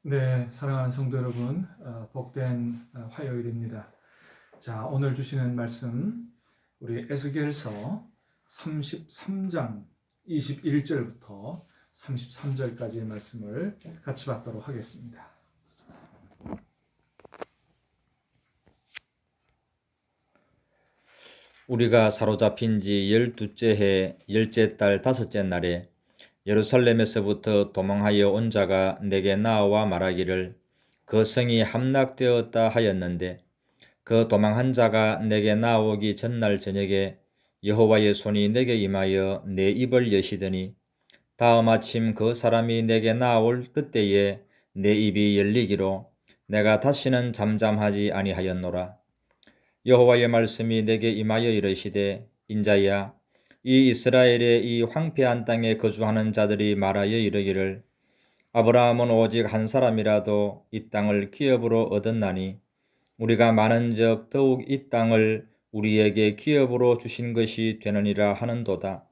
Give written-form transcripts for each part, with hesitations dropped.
네, 사랑하는 성도 여러분, 복된 화요일입니다. 자, 오늘 주시는 말씀, 우리 에스겔서 33장 21절부터 33절까지의 말씀을 같이 받도록 하겠습니다. 우리가 사로잡힌 지 12째 해 10째 달 5째 날에 예루살렘에서부터 도망하여 온 자가 내게 나와 말하기를 그 성이 함락되었다 하였는데, 그 도망한 자가 내게 나오기 전날 저녁에 여호와의 손이 내게 임하여 내 입을 여시더니, 다음 아침 그 사람이 내게 나올 그때에 내 입이 열리기로 내가 다시는 잠잠하지 아니하였노라. 여호와의 말씀이 내게 임하여 이르시되, 인자야, 이 이스라엘의 이 황폐한 땅에 거주하는 자들이 말하여 이르기를, 아브라함은 오직 한 사람이라도 이 땅을 기업으로 얻었나니 우리가 많은즉 더욱 이 땅을 우리에게 기업으로 주신 것이 되느니라 하는도다.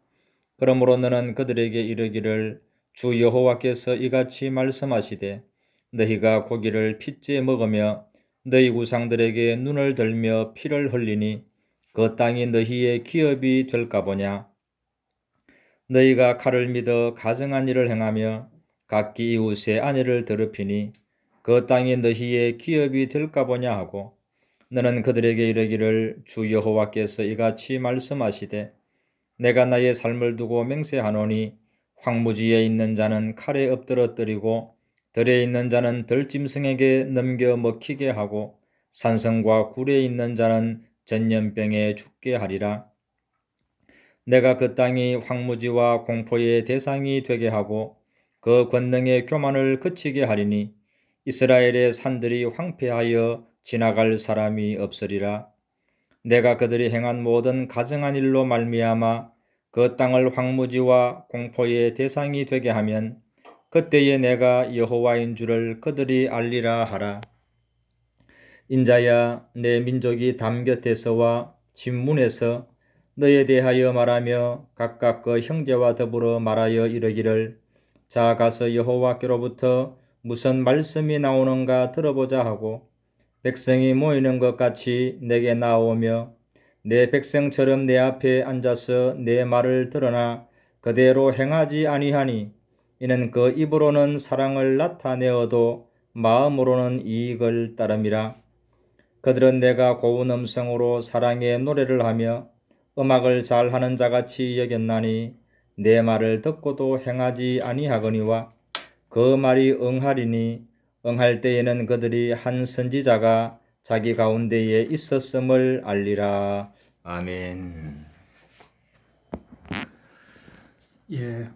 그러므로 너는 그들에게 이르기를, 주 여호와께서 이같이 말씀하시되, 너희가 고기를 핏째 먹으며 너희 우상들에게 눈을 들며 피를 흘리니 그 땅이 너희의 기업이 될까 보냐. 너희가 칼을 믿어 가증한 일을 행하며 각기 이웃의 아내를 더럽히니 그 땅이 너희의 기업이 될까 보냐 하고, 너는 그들에게 이르기를, 주 여호와께서 이같이 말씀하시되, 내가 나의 삶을 두고 맹세하노니 황무지에 있는 자는 칼에 엎드러뜨리고 들에 있는 자는 들짐승에게 넘겨 먹히게 하고 산성과 굴에 있는 자는 전염병에 죽게 하리라. 내가 그 땅이 황무지와 공포의 대상이 되게 하고 그 권능의 교만을 그치게 하리니 이스라엘의 산들이 황폐하여 지나갈 사람이 없으리라. 내가 그들이 행한 모든 가증한 일로 말미암아 그 땅을 황무지와 공포의 대상이 되게 하면 그때에 내가 여호와인 줄을 그들이 알리라 하라. 인자야, 내 민족이 담 곁에서와 진문에서 너에 대하여 말하며 각각 그 형제와 더불어 말하여 이르기를, 자 가서 여호와께로부터 무슨 말씀이 나오는가 들어보자 하고, 백성이 모이는 것 같이 내게 나오며 내 백성처럼 내 앞에 앉아서 내 말을 들으나 그대로 행하지 아니하니 이는 그 입으로는 사랑을 나타내어도 마음으로는 이익을 따름이라. 그들은 내가 고운 음성으로 사랑의 노래를 하며 음악을 잘하는 자같이 여겼나니 내 말을 듣고도 행하지 아니하거니와 그 말이 응하리니 응할 때에는 그들이 한 선지자가 자기 가운데에 있었음을 알리라. 아멘. 예,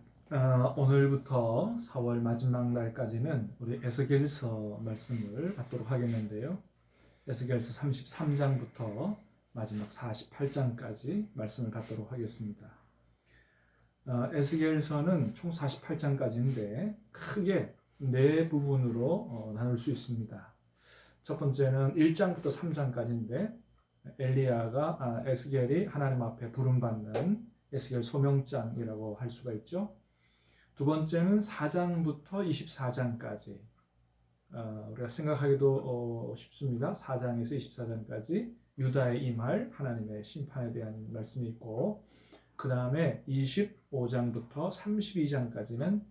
오늘부터 4월 마지막 날까지는 우리 에스겔서 말씀을 받도록 하겠는데요. 에스겔서 33장부터 마지막 48장까지 말씀을 받도록 하겠습니다. 에스겔서는 총 48장까지인데 크게 네 부분으로 나눌 수 있습니다. 첫 번째는 1장부터 3장까지인데 에스겔이 하나님 앞에 부름받는 에스겔 소명장이라고 할 수가 있죠. 두 번째는 4장부터 24장까지 우리가 생각하기도 쉽습니다. 4장에서 24장까지 유다의 임할 하나님의 심판에 대한 말씀이 있고, 그 다음에 25장부터 32장까지는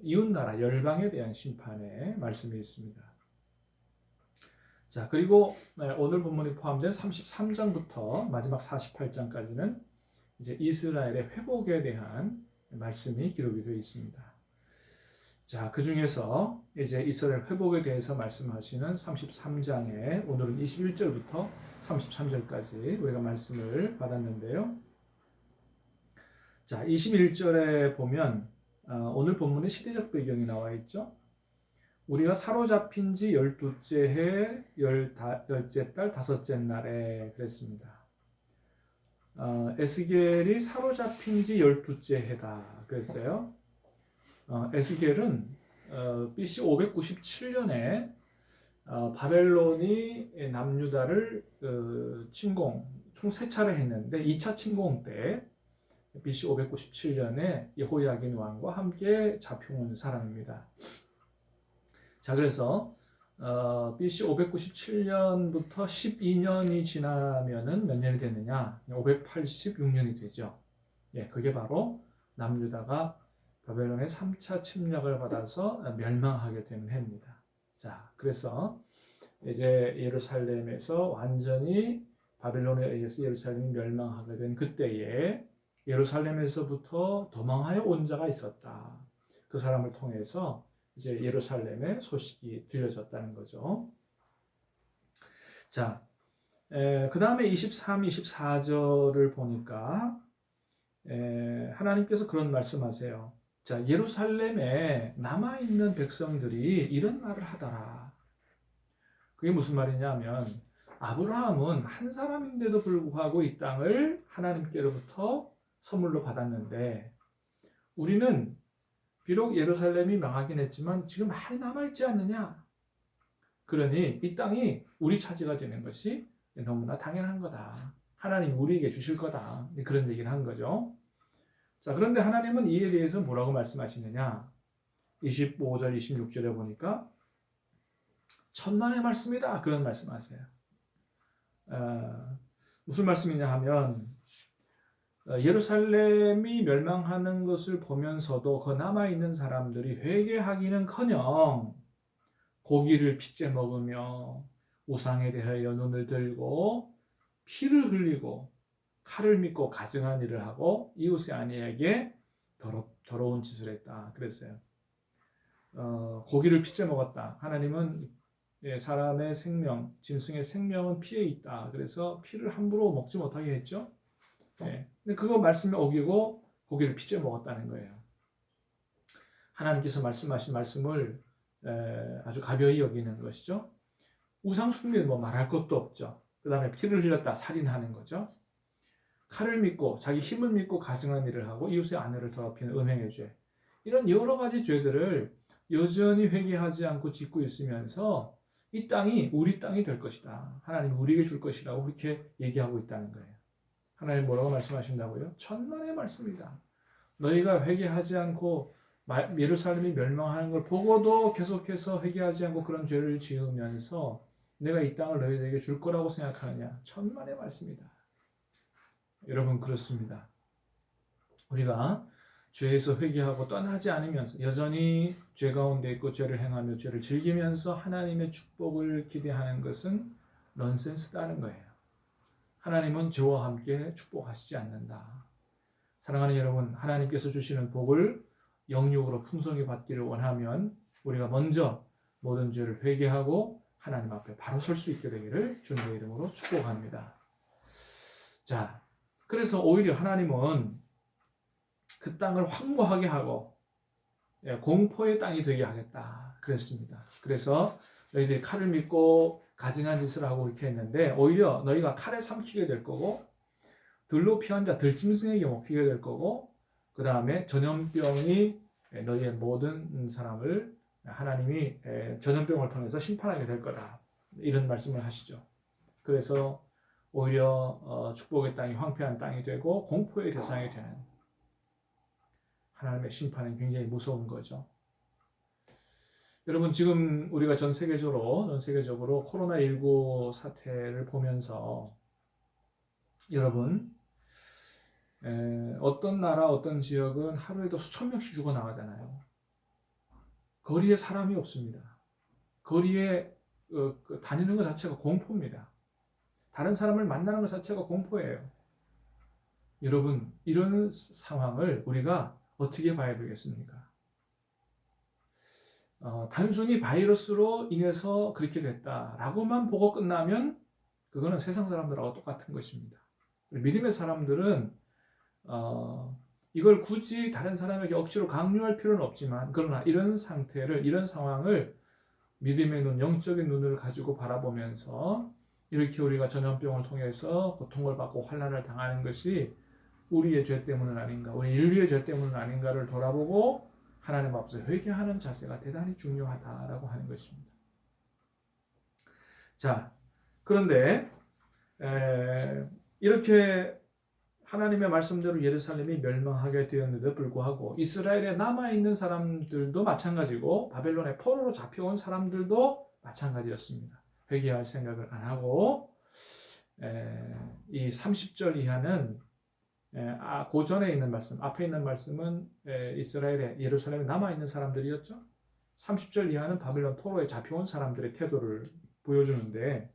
이웃나라 열방에 대한 심판의 말씀이 있습니다. 자, 그리고 오늘 본문이 포함된 33장부터 마지막 48장까지는 이제 이스라엘의 회복에 대한 말씀이 기록이 되어 있습니다. 자, 그 중에서 이제 이스라엘 회복에 대해서 말씀하시는 33장에 오늘은 21절부터 33절까지 우리가 말씀을 받았는데요. 자, 21절에 보면 오늘 본문의 시대적 배경이 나와 있죠. 우리가 사로잡힌 지 12째 해 10째 달 5째 날에 그랬습니다. 에스겔이 사로잡힌 지 12째 해다 그랬어요. 에스겔은 BC 597년에 바벨론이 남유다를 침공 총 3차례 했는데 2차 침공 때 BC 597년에 여호야긴 왕과 함께 잡혀온 사람입니다. 자, 그래서 BC 597년부터 12년이 지나면은 몇 년이 되느냐? 586년이 되죠. 예, 그게 바로 남유다가 바벨론의 3차 침략을 받아서 멸망하게 되는 해입니다. 자, 그래서 이제 예루살렘에서 완전히 바벨론에 의해서 예루살렘이 멸망하게 된 그때에 예루살렘에서부터 도망하여 온 자가 있었다. 그 사람을 통해서 이제 예루살렘의 소식이 들려졌다는 거죠. 자, 그 다음에 23, 24절을 보니까 하나님께서 그런 말씀하세요. 자, 예루살렘에 남아있는 백성들이 이런 말을 하더라. 그게 무슨 말이냐면 아브라함은 한 사람인데도 불구하고 이 땅을 하나님께로부터 선물로 받았는데 우리는 비록 예루살렘이 망하긴 했지만 지금 많이 남아있지 않느냐? 그러니 이 땅이 우리 차지가 되는 것이 너무나 당연한 거다. 하나님 우리에게 주실 거다. 그런 얘기를 한 거죠. 자, 그런데 하나님은 이에 대해서 뭐라고 말씀하시느냐? 25절, 26절에 보니까 천만의 말씀이다. 그런 말씀하세요. 무슨 말씀이냐 하면 예루살렘이 멸망하는 것을 보면서도 그 남아있는 사람들이 회개하기는커녕 고기를 핏째 먹으며 우상에 대하여 눈을 들고 피를 흘리고 칼을 믿고 가증한 일을 하고 이웃의 아내에게 더러운 짓을 했다. 그랬어요. 고기를 핏째 먹었다. 하나님은 사람의 생명, 짐승의 생명은 피에 있다. 그래서 피를 함부로 먹지 못하게 했죠. 근데 그거 말씀에 어기고 고기를 핏째 먹었다는 거예요. 하나님께서 말씀하신 말씀을 아주 가벼이 여기는 것이죠. 우상 숭배는 뭐 말할 것도 없죠. 그 다음에 피를 흘렸다, 살인하는 거죠. 칼을 믿고 자기 힘을 믿고 가증한 일을 하고 이웃의 아내를 더럽히는 음행의 죄. 이런 여러 가지 죄들을 여전히 회개하지 않고 짓고 있으면서 이 땅이 우리 땅이 될 것이다. 하나님 우리에게 줄 것이라고 그렇게 얘기하고 있다는 거예요. 하나님 뭐라고 말씀하신다고요? 천만의 말씀이다. 너희가 회개하지 않고 예루살렘이 멸망하는 걸 보고도 계속해서 회개하지 않고 그런 죄를 지으면서 내가 이 땅을 너희들에게 줄 거라고 생각하느냐? 천만의 말씀이다. 여러분 그렇습니다. 우리가 죄에서 회개하고 떠나지 않으면서 여전히 죄 가운데 있고 죄를 행하며 죄를 즐기면서 하나님의 축복을 기대하는 것은 넌센스다는 거예요. 하나님은 죄와 함께 축복하시지 않는다. 사랑하는 여러분, 하나님께서 주시는 복을 영육으로 풍성히 받기를 원하면 우리가 먼저 모든 죄를 회개하고 하나님 앞에 바로 설 수 있게 되기를 주님의 이름으로 축복합니다. 자, 그래서 오히려 하나님은 그 땅을 황무하게 하고 공포의 땅이 되게 하겠다 그랬습니다. 그래서 너희들이 칼을 믿고 가증한 짓을 하고 이렇게 했는데 오히려 너희가 칼에 삼키게 될 거고 들로 피한 자 들짐승에게 먹히게 될 거고 그 다음에 전염병이 너희의 모든 사람을 하나님이 전염병을 통해서 심판하게 될 거다. 이런 말씀을 하시죠. 그래서 오히려 축복의 땅이 황폐한 땅이 되고 공포의 대상이 되는 하나님의 심판은 굉장히 무서운 거죠. 여러분 지금 우리가 전 세계적으로 코로나19 사태를 보면서 여러분 어떤 나라 어떤 지역은 하루에도 수천 명씩 죽어나가잖아요. 거리에 사람이 없습니다. 거리에 다니는 것 자체가 공포입니다. 다른 사람을 만나는 것 자체가 공포예요. 여러분 이런 상황을 우리가 어떻게 봐야 되겠습니까? 단순히 바이러스로 인해서 그렇게 됐다라고만 보고 끝나면 그거는 세상 사람들하고 똑같은 것입니다. 믿음의 사람들은 이걸 굳이 다른 사람에게 억지로 강요할 필요는 없지만 그러나 이런 상태를 이런 상황을 믿음의 눈, 영적인 눈을 가지고 바라보면서 이렇게 우리가 전염병을 통해서 고통을 받고 환난을 당하는 것이 우리의 죄 때문은 아닌가, 우리 인류의 죄 때문은 아닌가를 돌아보고 하나님 앞에서 회개하는 자세가 대단히 중요하다라고 하는 것입니다. 자, 그런데 이렇게 하나님의 말씀대로 예루살렘이 멸망하게 되었는데도 불구하고 이스라엘에 남아있는 사람들도 마찬가지고 바벨론에 포로로 잡혀온 사람들도 마찬가지였습니다. 회개할 생각을 안 하고 이 30절 이하는 고전에 있는 말씀, 앞에 있는 말씀은 이스라엘에 예루살렘에 남아있는 사람들이었죠. 30절 이하는 바벨론 포로에 잡혀온 사람들의 태도를 보여주는데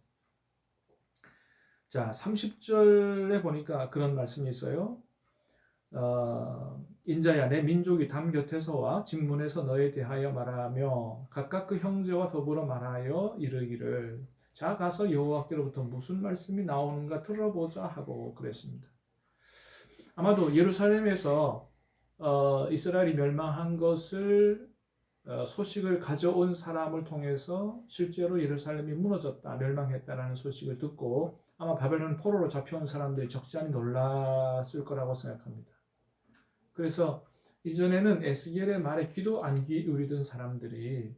자, 30절에 보니까 그런 말씀이 있어요. 인자야 내 민족이 담 곁에서와 진문에서 너에 대하여 말하며 각각 그 형제와 더불어 말하여 이르기를 자 가서 여호와께로부터 무슨 말씀이 나오는가 들어보자 하고 그랬습니다. 아마도 예루살렘에서 이스라엘이 멸망한 것을 소식을 가져온 사람을 통해서 실제로 예루살렘이 무너졌다, 멸망했다라는 소식을 듣고 아마 바벨론 포로로 잡혀온 사람들이 적지 않게 놀랐을 거라고 생각합니다. 그래서 이전에는 에스겔의 말에 귀도 안 기울이던 사람들이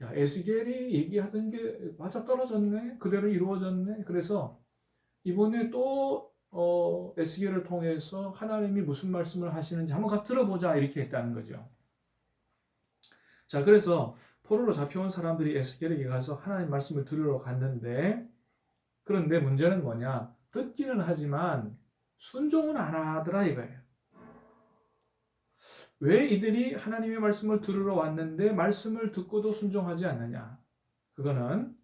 야, 에스겔이 얘기하던 게 맞아 떨어졌네, 그대로 이루어졌네. 그래서 이번에 또 에스겔을 통해서 하나님이 무슨 말씀을 하시는지 한번 가서 들어보자 이렇게 했다는 거죠. 자, 그래서 포로로 잡혀온 사람들이 에스겔에게 가서 하나님 말씀을 들으러 갔는데 그런데 문제는 뭐냐? 듣기는 하지만 순종은 안 하더라 이거예요. 왜 이들이 하나님의 말씀을 들으러 왔는데 말씀을 듣고도 순종하지 않느냐? 그거는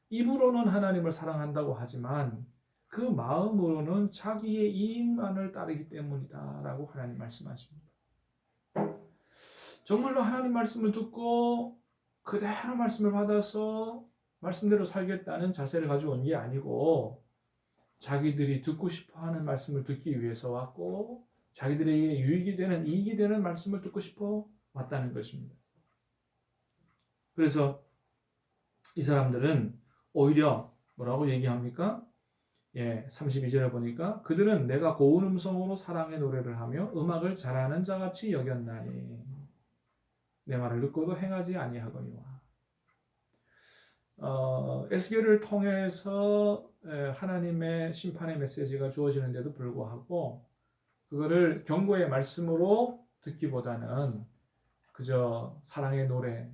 입으로는 하나님을 사랑한다고 하지만 그 마음으로는 자기의 이익만을 따르기 때문이다라고 하나님 말씀하십니다. 정말로 하나님 말씀을 듣고 그대로 말씀을 받아서 말씀대로 살겠다는 자세를 가지고 온 게 아니고 자기들이 듣고 싶어하는 말씀을 듣기 위해서 왔고 자기들에게 유익이 되는 이익이 되는 말씀을 듣고 싶어 왔다는 것입니다. 그래서 이 사람들은 오히려 뭐라고 얘기합니까? 32절에 보니까 그들은 내가 고운 음성으로 사랑의 노래를 하며 음악을 잘하는 자같이 여겼나니 내 말을 듣고도 행하지 아니하거니와. 에스겔을 통해서 하나님의 심판의 메시지가 주어지는데도 불구하고 그거를 경고의 말씀으로 듣기보다는 그저 사랑의 노래,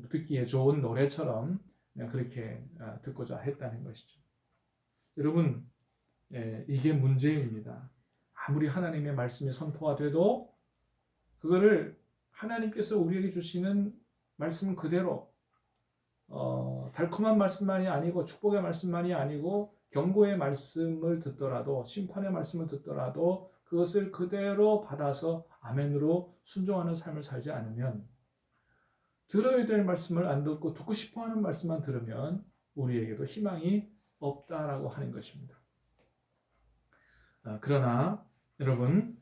듣기에 좋은 노래처럼 그렇게 듣고자 했다는 것이죠. 여러분, 이게 문제입니다. 아무리 하나님의 말씀이 선포가 돼도 그거를 하나님께서 우리에게 주시는 말씀 그대로 달콤한 말씀만이 아니고 축복의 말씀만이 아니고 경고의 말씀을 듣더라도 심판의 말씀을 듣더라도 그것을 그대로 받아서 아멘으로 순종하는 삶을 살지 않으면 들어야 될 말씀을 안 듣고 듣고 싶어하는 말씀만 들으면 우리에게도 희망이 없다라고 하는 것입니다. 그러나 여러분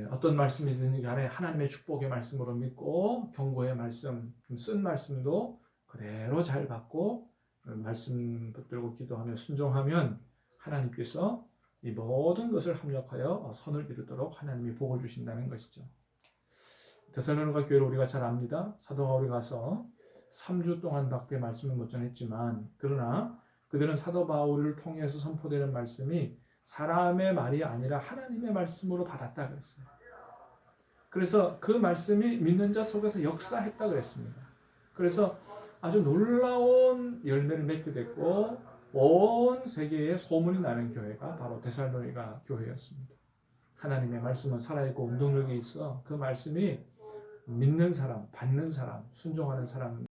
어떤 말씀이든 간에 하나님의 축복의 말씀으로 믿고 경고의 말씀, 쓴 말씀도 그대로 잘 받고 말씀 붙들고 기도하며 순종하면 하나님께서 이 모든 것을 합력하여 선을 이루도록 하나님이 복을 주신다는 것이죠. 데살로니가 교회를 우리가 잘 압니다. 사도 바울이 가서 3주 동안밖에 말씀을 못 전했지만 그러나 그들은 사도 바울을 통해서 선포되는 말씀이 사람의 말이 아니라 하나님의 말씀으로 받았다 그랬어요. 그래서 그 말씀이 믿는 자 속에서 역사했다 그랬습니다. 그래서 아주 놀라운 열매를 맺게 됐고 온 세계에 소문이 나는 교회가 바로 데살로니가 교회였습니다. 하나님의 말씀은 살아있고 운동력이 있어 그 말씀이 믿는 사람, 받는 사람, 순종하는 사람